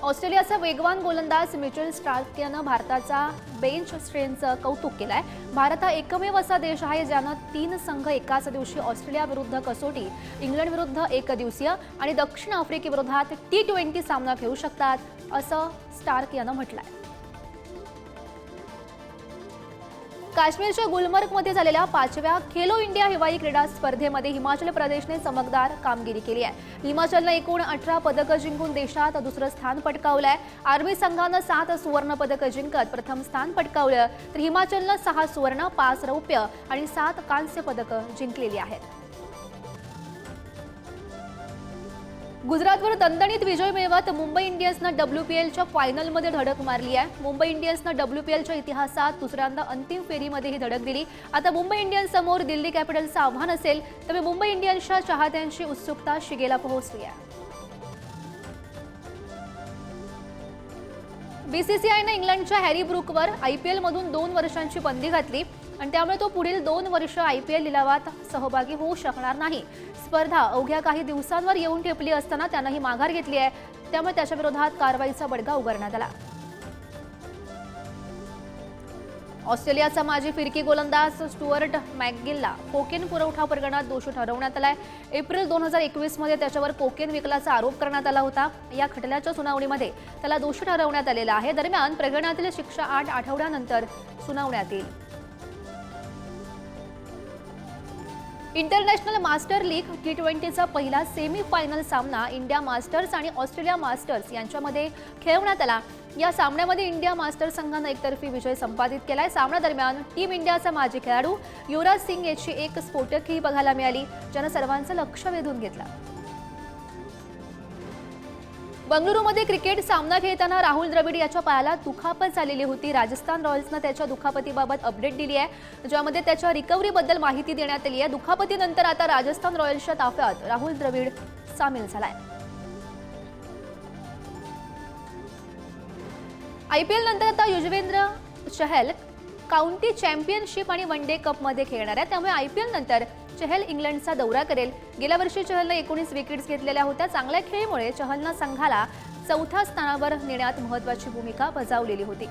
ऑस्ट्रेलियाचा वेगवान गोलंदाज मिचेल स्टार्क यानं भारताचा बेंच स्ट्रेंथचं कौतुक केलंय। भारत हा एकमेव असा देश आहे ज्यानं 3 संघ एकाच दिवशी ऑस्ट्रेलिया विरुद्ध कसोटी, इंग्लंड विरुद्ध एकदिवसीय आणि दक्षिण आफ्रिकेविरोधात T20 सामना खेळू शकतात, असं स्टार्क यानं म्हटलंय। काश्मीरच्या गुलमर्गमध्ये झालेल्या 5व्या खेलो इंडिया हिवाळी क्रीडा स्पर्धेमध्ये हिमाचल प्रदेशने चमकदार कामगिरी केली आहे। हिमाचलने एकूण 18 पदकं जिंकून देशात दुसरं स्थान पटकावलंय। आर्मी संघानं 7 सुवर्ण पदकं जिंकत प्रथम स्थान पटकावलं, तर हिमाचलनं 6 सुवर्ण, 5 रौप्य आणि 7 कांस्य पदकं जिंकलेली आहेत। गुजरातवर दणदणीत विजय मिळवत मुंबई इंडियन्सनं WPLच्या फायनलमध्ये धडक मारली आहे। मुंबई इंडियन्सनं WPLच्या इतिहासात दुसऱ्यांदा अंतिम फेरीमध्ये ही धडक दिली। आता मुंबई इंडियन्स समोर दिल्ली कॅपिटल्सचं आव्हान असेल, तर मुंबई इंडियन्सच्या चाहत्यांची उत्सुकता शिगेला पोहोचली आहे। BCCIने इंग्लंडच्या हॅरी ब्रूकवर IPLमधून 2 वर्षांची बंदी घातली आणि त्यामुळे तो पुढील 2 वर्ष IPL लिलावात सहभागी होऊ शकणार नाही। स्पर्धा अवघ्या काही दिवसांवर येऊन ठेपली असताना त्यानं ही माघार घेतली आहे, त्यामुळे त्याच्या विरोधात कारवाईचा बडगा उगारण्यात आला। ऑस्ट्रेलियाचा माजी फिरकी गोलंदाज स्टुअर्ट मॅकगिलला कोकेन पुरवठा प्रकरणात दोषी ठरवण्यात आलाय। एप्रिल 2021 मध्ये त्याच्यावर कोकेन विकल्याचा आरोप करण्यात आला होता। या खटल्याच्या सुनावणीमध्ये त्याला दोषी ठरवण्यात आलेला आहे। दरम्यान प्रकरणातील शिक्षा 8 आठवड्यानंतर सुनावण्यात येईल। इंटरनॅशनल मास्टर लीग T20चा पहिला सेमी फायनल सामना इंडिया मास्टर्स आणि ऑस्ट्रेलिया मास्टर्स यांच्यामध्ये खेळवण्यात आला। या सामन्यामध्ये इंडिया मास्टर्स संघानं एकतर्फी विजय संपादित केलाय। सामन्यादरम्यान टीम इंडियाचा माजी खेळाडू युवराज सिंग याची एक स्फोटकही बघायला मिळाली, ज्यानं सर्वांचं लक्ष वेधून घेतलं। बंगळुरूमध्ये क्रिकेट सामना खेळताना राहुल द्रविड याच्या पायाला दुखापत झालेली होती। राजस्थान रॉयल्सनं त्याच्या दुखापतीबाबत अपडेट दिली आहे, ज्यामध्ये त्याच्या रिकव्हरीबद्दल माहिती देण्यात आली आहे। दुखापतीनंतर आता राजस्थान रॉयल्सच्या ताफ्यात राहुल द्रविड सामील झालाय। IPL नंतर आता युजवेंद्र चहल काउंटी चॅम्पियनशिप आणि वन डे कपमध्ये खेळणार आहे, त्यामुळे IPL नंतर चहल इंग्लंडचा दौरा करेल। गेल्या वर्षी चहलनं 19 विकेट्स घेतलेल्या होत्या। चांगल्या खेळीमुळे चहलनं संघाला 4थ्या स्थानावर नेण्यात महत्त्वाची भूमिका बजावलेली होती।